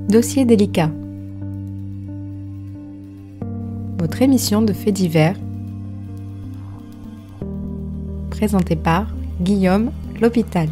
Dossier délicat. Votre émission de faits divers, présentée par Guillaume L'Hôpital.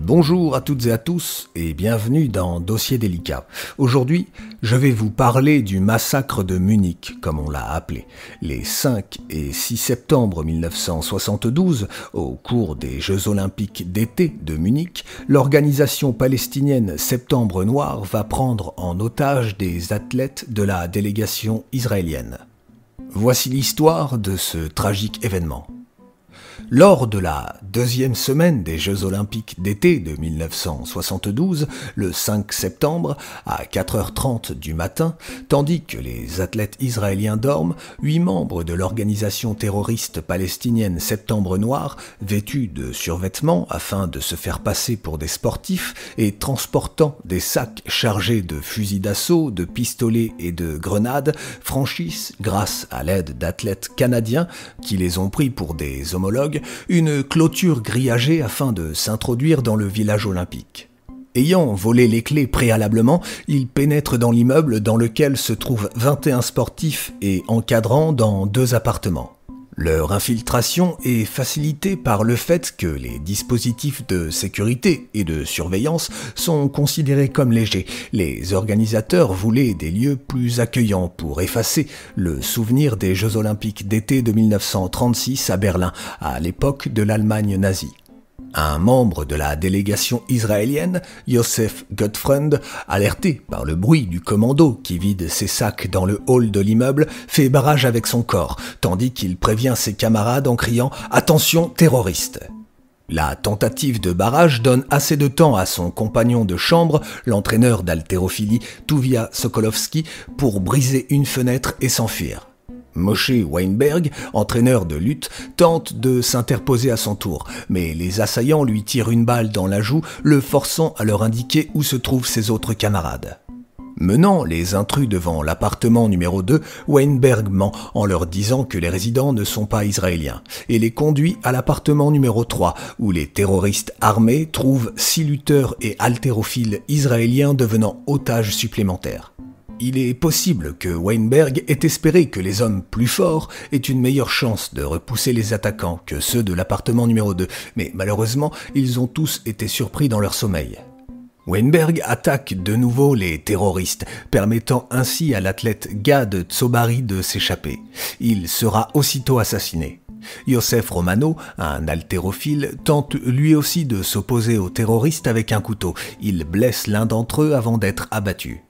Bonjour à toutes et à tous et bienvenue dans Dossier délicat. Aujourd'hui, je vais vous parler du massacre de Munich, comme on l'a appelé. Les 5 et 6 septembre 1972, au cours des Jeux Olympiques d'été de Munich, l'organisation palestinienne Septembre Noir va prendre en otage des athlètes de la délégation israélienne. Voici l'histoire de ce tragique événement. Lors de la deuxième semaine des Jeux Olympiques d'été de 1972, le 5 septembre, à 4h30 du matin, tandis que les athlètes israéliens dorment, 8 membres de l'organisation terroriste palestinienne Septembre Noir, vêtus de survêtements afin de se faire passer pour des sportifs et transportant des sacs chargés de fusils d'assaut, de pistolets et de grenades, franchissent, grâce à l'aide d'athlètes canadiens qui les ont pris pour des homologues, une clôture grillagée afin de s'introduire dans le village olympique. Ayant volé les clés préalablement, ils pénètrent dans l'immeuble dans lequel se trouvent 21 sportifs et encadrants dans 2 appartements. Leur infiltration est facilitée par le fait que les dispositifs de sécurité et de surveillance sont considérés comme légers. Les organisateurs voulaient des lieux plus accueillants pour effacer le souvenir des Jeux Olympiques d'été de 1936 à Berlin, à l'époque de l'Allemagne nazie. Un membre de la délégation israélienne, Yosef Gottfried, alerté par le bruit du commando qui vide ses sacs dans le hall de l'immeuble, fait barrage avec son corps, tandis qu'il prévient ses camarades en criant « Attention, terroriste !» La tentative de barrage donne assez de temps à son compagnon de chambre, l'entraîneur d'haltérophilie Tuvia Sokolovski, pour briser une fenêtre et s'enfuir. Moshe Weinberg, entraîneur de lutte, tente de s'interposer à son tour, mais les assaillants lui tirent une balle dans la joue, le forçant à leur indiquer où se trouvent ses autres camarades. Menant les intrus devant l'appartement numéro 2, Weinberg ment en leur disant que les résidents ne sont pas israéliens, et les conduit à l'appartement numéro 3, où les terroristes armés trouvent 6 lutteurs et haltérophiles israéliens devenant otages supplémentaires. Il est possible que Weinberg ait espéré que les hommes plus forts aient une meilleure chance de repousser les attaquants que ceux de l'appartement numéro 2, mais malheureusement, ils ont tous été surpris dans leur sommeil. Weinberg attaque de nouveau les terroristes, permettant ainsi à l'athlète Gad Tsobari de s'échapper. Il sera aussitôt assassiné. Yosef Romano, un haltérophile, tente lui aussi de s'opposer aux terroristes avec un couteau. Il blesse l'un d'entre eux avant d'être abattu.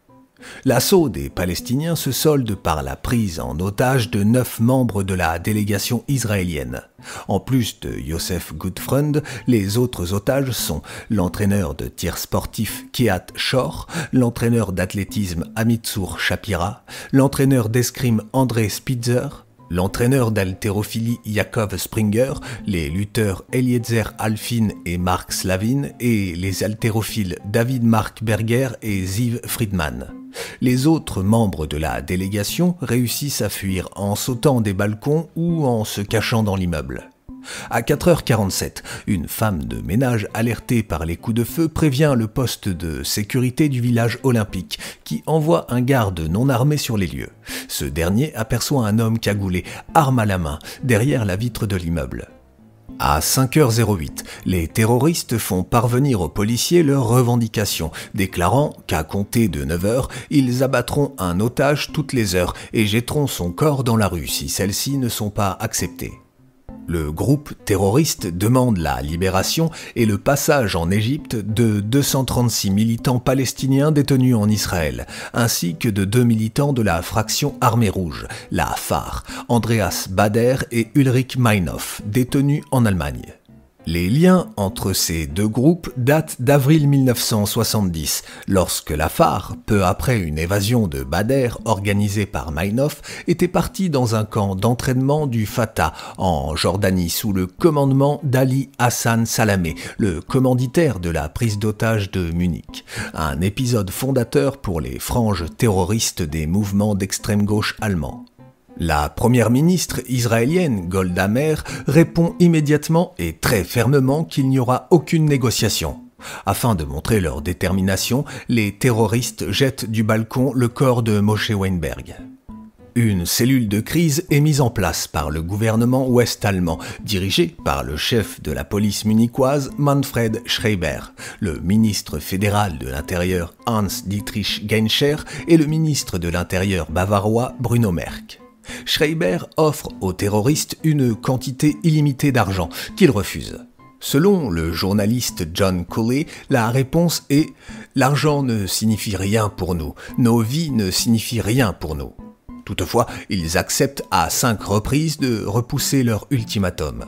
L'assaut des Palestiniens se solde par la prise en otage de 9 membres de la délégation israélienne. En plus de Yosef Gottfried, les autres otages sont l'entraîneur de tir sportif Kehat Shor, l'entraîneur d'athlétisme Amitzur Shapira, l'entraîneur d'escrime André Spitzer, l'entraîneur d'haltérophilie Yaakov Springer, les lutteurs Eliezer Alfin et Mark Slavin et les haltérophiles David Mark Berger et Ziv Friedman. Les autres membres de la délégation réussissent à fuir en sautant des balcons ou en se cachant dans l'immeuble. À 4h47, une femme de ménage alertée par les coups de feu prévient le poste de sécurité du village olympique qui envoie un garde non armé sur les lieux. Ce dernier aperçoit un homme cagoulé, arme à la main, derrière la vitre de l'immeuble. À 5h08, les terroristes font parvenir aux policiers leurs revendications, déclarant qu'à compter de 9h, ils abattront un otage toutes les heures et jetteront son corps dans la rue si celles-ci ne sont pas acceptées. Le groupe terroriste demande la libération et le passage en Égypte de 236 militants palestiniens détenus en Israël, ainsi que de 2 militants de la fraction Armée Rouge, la FAR, Andreas Bader et Ulrich Meinhof, détenus en Allemagne. Les liens entre ces 2 groupes datent d'avril 1970, lorsque la FAR, peu après une évasion de Bader organisée par Meinhof, était partie dans un camp d'entraînement du Fatah en Jordanie sous le commandement d'Ali Hassan Salamé, le commanditaire de la prise d'otages de Munich, un épisode fondateur pour les franges terroristes des mouvements d'extrême gauche allemands. La première ministre israélienne Golda Meir répond immédiatement et très fermement qu'il n'y aura aucune négociation. Afin de montrer leur détermination, les terroristes jettent du balcon le corps de Moshe Weinberg. Une cellule de crise est mise en place par le gouvernement ouest-allemand, dirigée par le chef de la police munichoise Manfred Schreiber, le ministre fédéral de l'Intérieur Hans-Dietrich Genscher et le ministre de l'Intérieur bavarois Bruno Merk. Schreiber offre aux terroristes une quantité illimitée d'argent qu'ils refusent. Selon le journaliste John Cooley, la réponse est « L'argent ne signifie rien pour nous, nos vies ne signifient rien pour nous ». Toutefois, ils acceptent à 5 reprises de repousser leur ultimatum.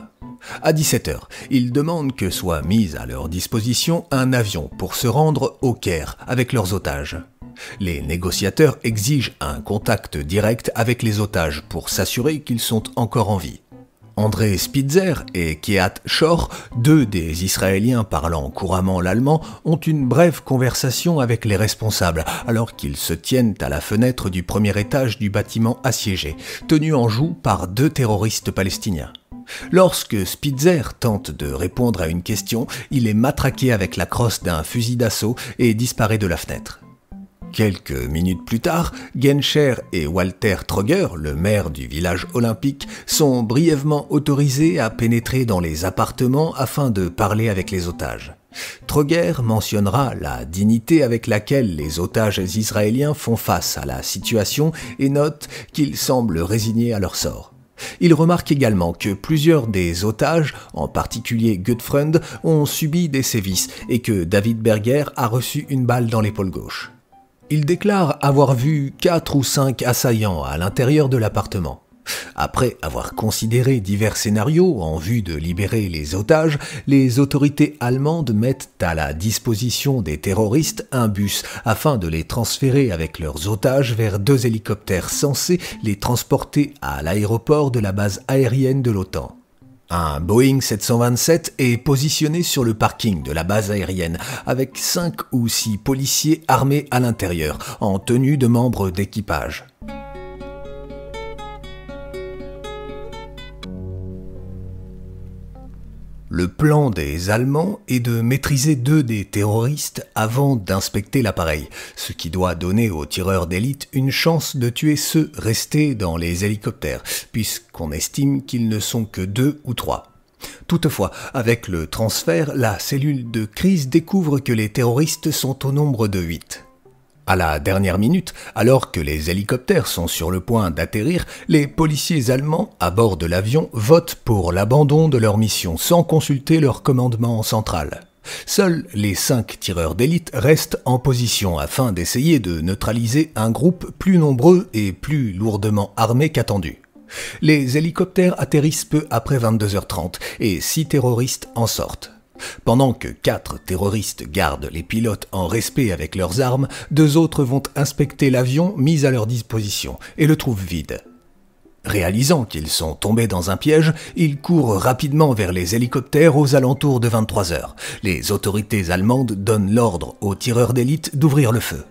À 17h, ils demandent que soit mis à leur disposition un avion pour se rendre au Caire avec leurs otages. Les négociateurs exigent un contact direct avec les otages pour s'assurer qu'ils sont encore en vie. André Spitzer et Kehat Shor, 2 des Israéliens parlant couramment l'allemand, ont une brève conversation avec les responsables alors qu'ils se tiennent à la fenêtre du premier étage du bâtiment assiégé, tenu en joue par 2 terroristes palestiniens. Lorsque Spitzer tente de répondre à une question, il est matraqué avec la crosse d'un fusil d'assaut et disparaît de la fenêtre. Quelques minutes plus tard, Genscher et Walter Tröger, le maire du village olympique, sont brièvement autorisés à pénétrer dans les appartements afin de parler avec les otages. Tröger mentionnera la dignité avec laquelle les otages israéliens font face à la situation et note qu'ils semblent résignés à leur sort. Il remarque également que plusieurs des otages, en particulier Gutfreund, ont subi des sévices et que David Berger a reçu une balle dans l'épaule gauche. Il déclare avoir vu 4 ou 5 assaillants à l'intérieur de l'appartement. Après avoir considéré divers scénarios en vue de libérer les otages, les autorités allemandes mettent à la disposition des terroristes un bus afin de les transférer avec leurs otages vers 2 hélicoptères censés les transporter à l'aéroport de la base aérienne de l'OTAN. Un Boeing 727 est positionné sur le parking de la base aérienne avec 5 ou 6 policiers armés à l'intérieur, en tenue de membres d'équipage. Le plan des Allemands est de maîtriser 2 des terroristes avant d'inspecter l'appareil, ce qui doit donner aux tireurs d'élite une chance de tuer ceux restés dans les hélicoptères, puisqu'on estime qu'ils ne sont que 2 ou 3. Toutefois, avec le transfert, la cellule de crise découvre que les terroristes sont au nombre de 8. À la dernière minute, alors que les hélicoptères sont sur le point d'atterrir, les policiers allemands, à bord de l'avion, votent pour l'abandon de leur mission sans consulter leur commandement central. Seuls les 5 tireurs d'élite restent en position afin d'essayer de neutraliser un groupe plus nombreux et plus lourdement armé qu'attendu. Les hélicoptères atterrissent peu après 22h30 et 6 terroristes en sortent. Pendant que 4 terroristes gardent les pilotes en respect avec leurs armes, 2 autres vont inspecter l'avion mis à leur disposition et le trouvent vide. Réalisant qu'ils sont tombés dans un piège, ils courent rapidement vers les hélicoptères aux alentours de 23h. Les autorités allemandes donnent l'ordre aux tireurs d'élite d'ouvrir le feu.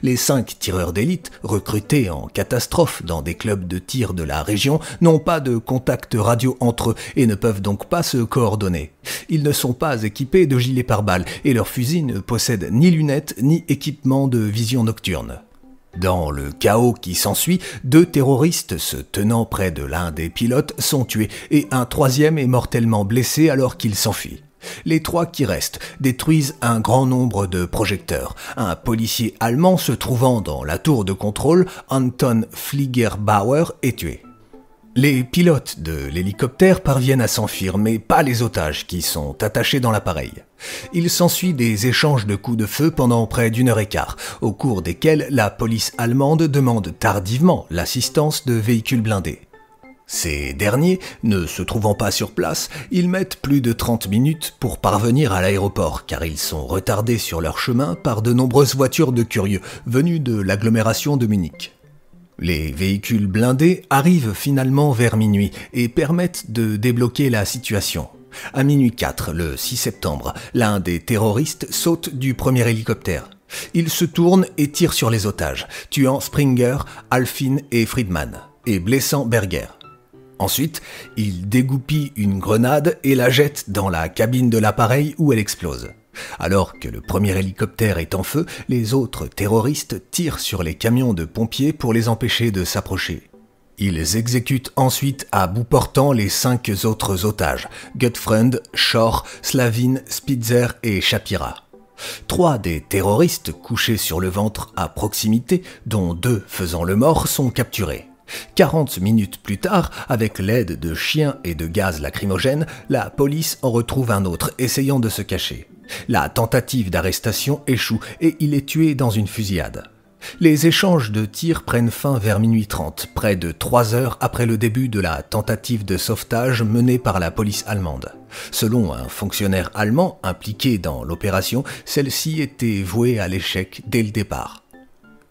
Les 5 tireurs d'élite, recrutés en catastrophe dans des clubs de tir de la région, n'ont pas de contact radio entre eux et ne peuvent donc pas se coordonner. Ils ne sont pas équipés de gilets pare-balles et leurs fusils ne possèdent ni lunettes ni équipement de vision nocturne. Dans le chaos qui s'ensuit, 2 terroristes se tenant près de l'un des pilotes sont tués et un 3e est mortellement blessé alors qu'il s'enfuit. Les 3 qui restent détruisent un grand nombre de projecteurs. Un policier allemand se trouvant dans la tour de contrôle, Anton Fliegerbauer, est tué. Les pilotes de l'hélicoptère parviennent à s'enfuir, mais pas les otages qui sont attachés dans l'appareil. Il s'ensuit des échanges de coups de feu pendant près d'1h15, au cours desquels la police allemande demande tardivement l'assistance de véhicules blindés. Ces derniers, ne se trouvant pas sur place, ils mettent plus de 30 minutes pour parvenir à l'aéroport, car ils sont retardés sur leur chemin par de nombreuses voitures de curieux venus de l'agglomération de Munich. Les véhicules blindés arrivent finalement vers minuit et permettent de débloquer la situation. À minuit 4, le 6 septembre, l'un des terroristes saute du premier hélicoptère. Il se tourne et tire sur les otages, tuant Springer, Alfin et Friedman, et blessant Berger. Ensuite, il dégoupille une grenade et la jette dans la cabine de l'appareil où elle explose. Alors que le premier hélicoptère est en feu, les autres terroristes tirent sur les camions de pompiers pour les empêcher de s'approcher. Ils exécutent ensuite à bout portant les 5 autres otages, Gutfreund, Shore, Slavin, Spitzer et Shapira. 3 des terroristes couchés sur le ventre à proximité, dont 2 faisant le mort, sont capturés. 40 minutes plus tard, avec l'aide de chiens et de gaz lacrymogène, la police en retrouve un autre, essayant de se cacher. La tentative d'arrestation échoue et il est tué dans une fusillade. Les échanges de tirs prennent fin vers minuit 30, près de 3 heures après le début de la tentative de sauvetage menée par la police allemande. Selon un fonctionnaire allemand impliqué dans l'opération, celle-ci était vouée à l'échec dès le départ.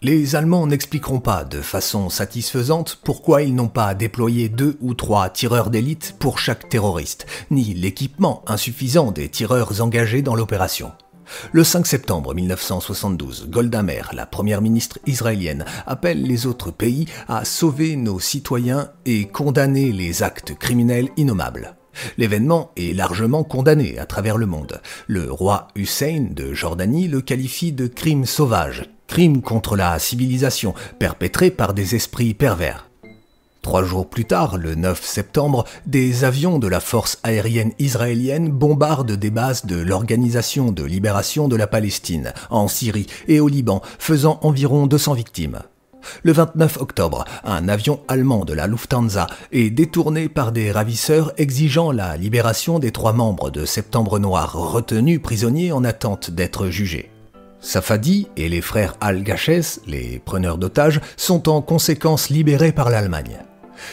Les Allemands n'expliqueront pas de façon satisfaisante pourquoi ils n'ont pas déployé 2 ou 3 tireurs d'élite pour chaque terroriste, ni l'équipement insuffisant des tireurs engagés dans l'opération. Le 5 septembre 1972, Golda Meir, la première ministre israélienne, appelle les autres pays à sauver nos citoyens et condamner les actes criminels innommables. L'événement est largement condamné à travers le monde. Le roi Hussein de Jordanie le qualifie de crime sauvage, crime contre la civilisation, perpétré par des esprits pervers. 3 jours plus tard, le 9 septembre, des avions de la force aérienne israélienne bombardent des bases de l'Organisation de libération de la Palestine, en Syrie et au Liban, faisant environ 200 victimes. Le 29 octobre, un avion allemand de la Lufthansa est détourné par des ravisseurs exigeant la libération des 3 membres de Septembre Noir retenus prisonniers en attente d'être jugés. Safadi et les frères Al-Gachez, les preneurs d'otages, sont en conséquence libérés par l'Allemagne.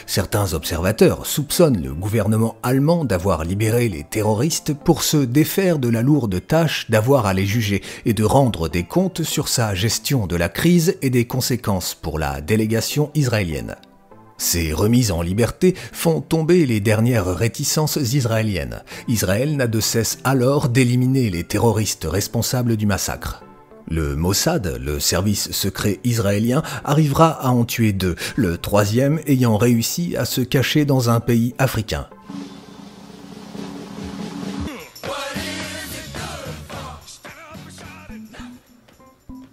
Certains observateurs soupçonnent le gouvernement allemand d'avoir libéré les terroristes pour se défaire de la lourde tâche d'avoir à les juger et de rendre des comptes sur sa gestion de la crise et des conséquences pour la délégation israélienne. Ces remises en liberté font tomber les dernières réticences israéliennes. Israël n'a de cesse alors d'éliminer les terroristes responsables du massacre. Le Mossad, le service secret israélien, arrivera à en tuer 2, le 3e ayant réussi à se cacher dans un pays africain.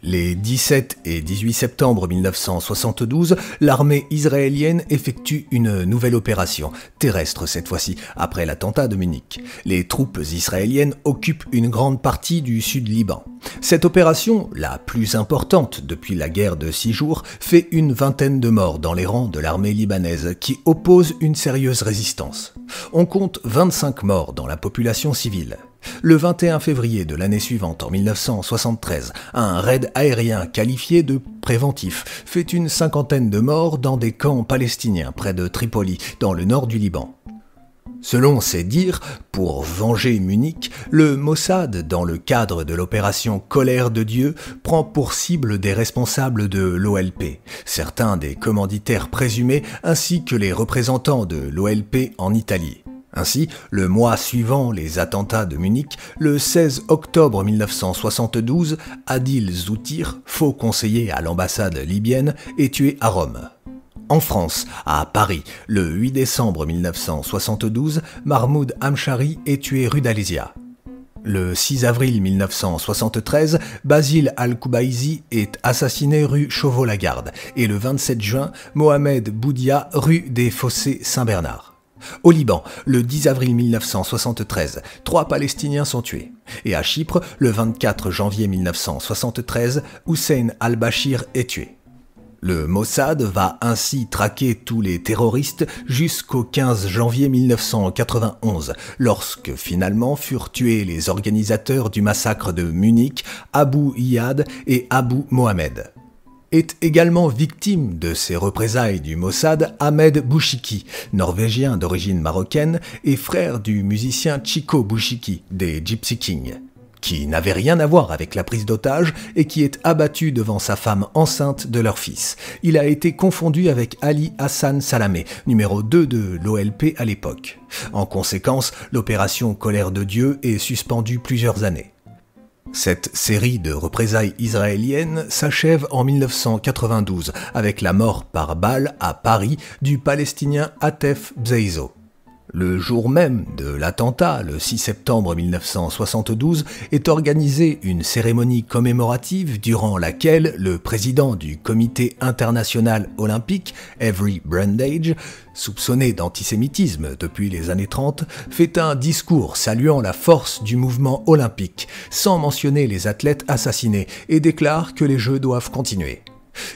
Les 17 et 18 septembre 1972, l'armée israélienne effectue une nouvelle opération, terrestre cette fois-ci, après l'attentat de Munich. Les troupes israéliennes occupent une grande partie du sud Liban. Cette opération, la plus importante depuis la guerre de 6 jours, fait une vingtaine de morts dans les rangs de l'armée libanaise qui oppose une sérieuse résistance. On compte 25 morts dans la population civile. Le 21 février de l'année suivante, en 1973, un raid aérien qualifié de préventif fait une 50aine de morts dans des camps palestiniens près de Tripoli, dans le nord du Liban. Selon ses dires, pour venger Munich, le Mossad, dans le cadre de l'opération Colère de Dieu, prend pour cible des responsables de l'OLP, certains des commanditaires présumés ainsi que les représentants de l'OLP en Italie. Ainsi, le mois suivant les attentats de Munich, le 16 octobre 1972, Adil Zoutir, faux conseiller à l'ambassade libyenne, est tué à Rome. En France, à Paris, le 8 décembre 1972, Mahmoud Hamchari est tué rue d'Alésia. Le 6 avril 1973, Basile Al-Koubaïzi est assassiné rue Chauveau-Lagarde et le 27 juin, Mohamed Boudia rue des Fossés Saint-Bernard. Au Liban, le 10 avril 1973, 3 Palestiniens sont tués. Et à Chypre, le 24 janvier 1973, Hussein al-Bashir est tué. Le Mossad va ainsi traquer tous les terroristes jusqu'au 15 janvier 1991, lorsque finalement furent tués les organisateurs du massacre de Munich, Abu Iyad et Abu Mohamed. Est également victime de ces représailles du Mossad Ahmed Bouchiki, norvégien d'origine marocaine et frère du musicien Chico Bouchiki des Gypsy Kings, qui n'avait rien à voir avec la prise d'otage et qui est abattu devant sa femme enceinte de leur fils. Il a été confondu avec Ali Hassan Salamé, numéro 2 de l'OLP à l'époque. En conséquence, l'opération Colère de Dieu est suspendue plusieurs années. Cette série de représailles israéliennes s'achève en 1992 avec la mort par balle à Paris du Palestinien Atef Bzeizo. Le jour même de l'attentat, le 6 septembre 1972, est organisée une cérémonie commémorative durant laquelle le président du Comité international olympique, Avery Brundage, soupçonné d'antisémitisme depuis les années 30, fait un discours saluant la force du mouvement olympique, sans mentionner les athlètes assassinés, et déclare que les Jeux doivent continuer.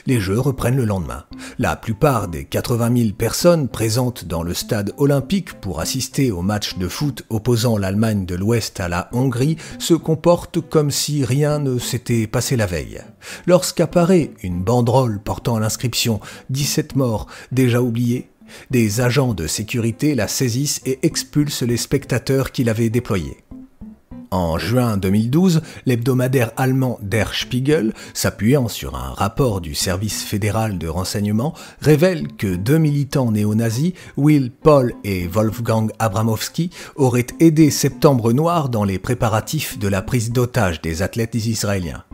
Les Jeux reprennent le lendemain. La plupart des 80 000 personnes présentes dans le stade olympique pour assister au match de foot opposant l'Allemagne de l'Ouest à la Hongrie se comportent comme si rien ne s'était passé la veille. Lorsqu'apparaît une banderole portant l'inscription « 17 morts, déjà oubliés », des agents de sécurité la saisissent et expulsent les spectateurs qui l'avaient déployée. En juin 2012, l'hebdomadaire allemand Der Spiegel, s'appuyant sur un rapport du service fédéral de renseignement, révèle que 2 militants néo-nazis, Will Paul et Wolfgang Abramowski, auraient aidé Septembre Noir dans les préparatifs de la prise d'otage des athlètes israéliens.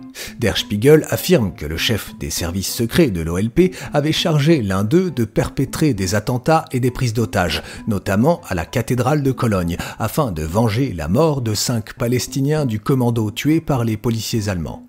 Der Spiegel affirme que le chef des services secrets de l'OLP avait chargé l'un d'eux de perpétrer des attentats et des prises d'otages, notamment à la cathédrale de Cologne, afin de venger la mort de 5 Palestiniens du commando tués par les policiers allemands.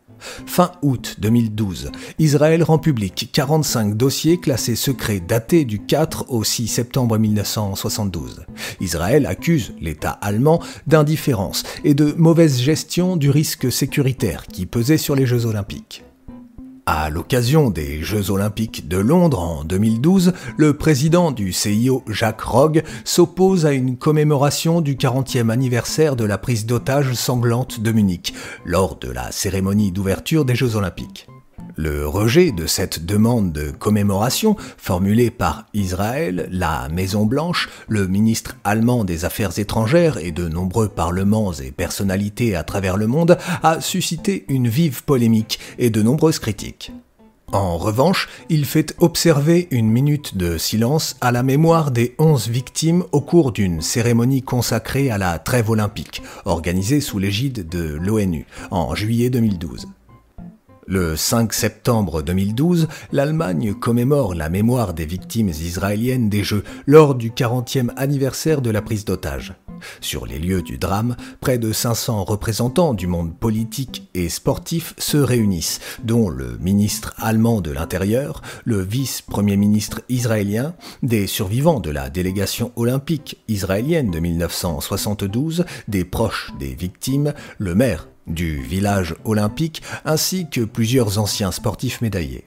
Fin août 2012, Israël rend public 45 dossiers classés secrets datés du 4 au 6 septembre 1972. Israël accuse l'État allemand d'indifférence et de mauvaise gestion du risque sécuritaire qui pesait sur les Jeux olympiques. À l'occasion des Jeux olympiques de Londres en 2012, le président du CIO, Jacques Rogge, s'oppose à une commémoration du 40e anniversaire de la prise d'otage sanglante de Munich, lors de la cérémonie d'ouverture des Jeux olympiques. Le rejet de cette demande de commémoration, formulée par Israël, la Maison-Blanche, le ministre allemand des Affaires étrangères et de nombreux parlements et personnalités à travers le monde, a suscité une vive polémique et de nombreuses critiques. En revanche, il fait observer une minute de silence à la mémoire des 11 victimes au cours d'une cérémonie consacrée à la trêve olympique, organisée sous l'égide de l'ONU en juillet 2012. Le 5 septembre 2012, l'Allemagne commémore la mémoire des victimes israéliennes des Jeux lors du 40e anniversaire de la prise d'otages. Sur les lieux du drame, près de 500 représentants du monde politique et sportif se réunissent, dont le ministre allemand de l'Intérieur, le vice-premier ministre israélien, des survivants de la délégation olympique israélienne de 1972, des proches des victimes, le maire du village olympique ainsi que plusieurs anciens sportifs médaillés.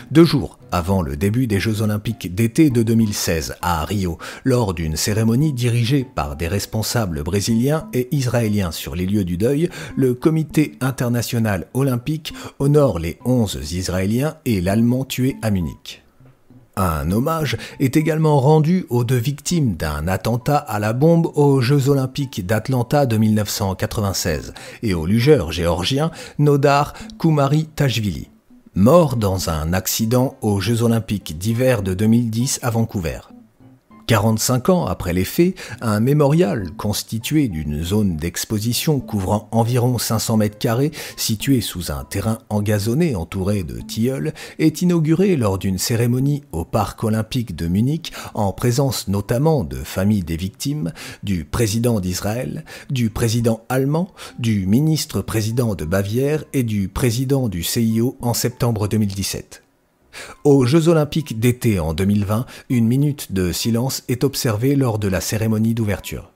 2 jours avant le début des Jeux olympiques d'été de 2016 à Rio, lors d'une cérémonie dirigée par des responsables brésiliens et israéliens sur les lieux du deuil, le Comité international olympique honore les 11 Israéliens et l'Allemand tué à Munich. Un hommage est également rendu aux 2 victimes d'un attentat à la bombe aux Jeux olympiques d'Atlanta de 1996 et au lugeur géorgien Nodar Koumaritashvili, mort dans un accident aux Jeux olympiques d'hiver de 2010 à Vancouver. 45 ans après les faits, un mémorial constitué d'une zone d'exposition couvrant environ 500 mètres carrés, situé sous un terrain engazonné entouré de tilleuls, est inauguré lors d'une cérémonie au Parc olympique de Munich, en présence notamment de familles des victimes, du président d'Israël, du président allemand, du ministre-président de Bavière et du président du CIO en septembre 2017. Aux Jeux olympiques d'été en 2020, une minute de silence est observée lors de la cérémonie d'ouverture.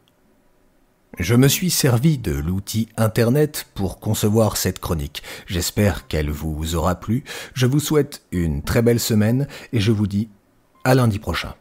Je me suis servi de l'outil Internet pour concevoir cette chronique. J'espère qu'elle vous aura plu. Je vous souhaite une très belle semaine et je vous dis à lundi prochain.